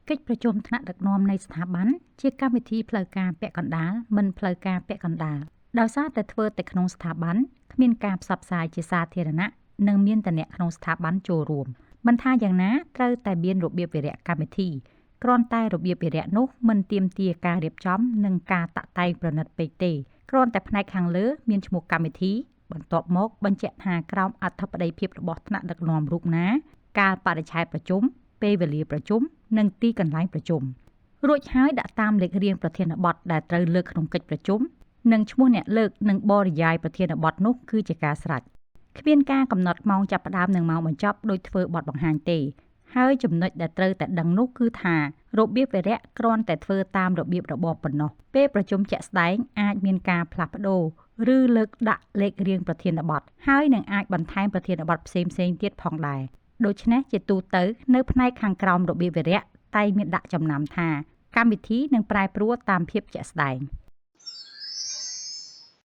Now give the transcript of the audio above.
កិច្ចប្រជុំថ្នាក់ដឹកនាំនៃស្ថាប័នជាកម្មវិធីផ្លូវការពាក់កណ្ដាលមិនផ្លូវការពាក់កណ្ដាលដោយសារតែធ្វើតែក្នុងស្ថាប័នគ្មានការផ្សព្វផ្សាយជាសាធារណៈនិងមានតែអ្នកក្នុងស្ថាប័នចូលរួមមិនថាយ៉ាងណាត្រូវតែមានរបៀបវិរៈកម្មវិធីគ្រាន់តែរបៀបវិរៈនោះមិនទាមទារការរៀបចំនិងការតាក់តែងប្រណិតពេកទេគ្រាន់តែផ្នែកខាងលើមានឈ្មោះកម្មវិធីបន្ទាប់មកបញ្ជាក់ថាក្រោមអធិបតីភាពរបស់ថ្នាក់ដឹកនាំរូបណាកាលបរិច្ឆេទប្រជុំពេលវេលាប្រជុំនិងទីកន្លែងប្រជុំរួចហើយដាក់តាមលេខរៀងប្រធានបទដែលត្រូវលើកក្នុងកិច្ចប្រជុំនិងឈ្មោះអ្នកលើកនិងបរិយាយប្រធានបទនោះគឺជាការស្រេចគ្មានការកំណត់ម៉ោងចាប់ផ្ដើមនិងម៉ោងបញ្ចប់ដោយធ្វើបទបង្ហាញទេហើយចំណុចដែលត្រូវតែដឹងនោះគឺថារបៀបវិរៈគ្រាន់តែធ្វើតាមរបៀបរបបប៉ុណ្ណោះពេលប្រជុំជាក់ស្ដែងអាចមានការផ្លាស់ប្ដូរឬលើកដាក់លេខរៀងប្រធានបទហើយនឹងអាចបន្ថែមប្រធានបទផ្សេងៗទៀតផងដែរដូច្នេះជាទូទៅនៅផ្នែកខាងក្រោមរបៀបវិរៈតែងមានដាក់ចំណាំថាកម្មវិធីនឹងប្រែប្រួលតាមភាពជាក់ស្ដែង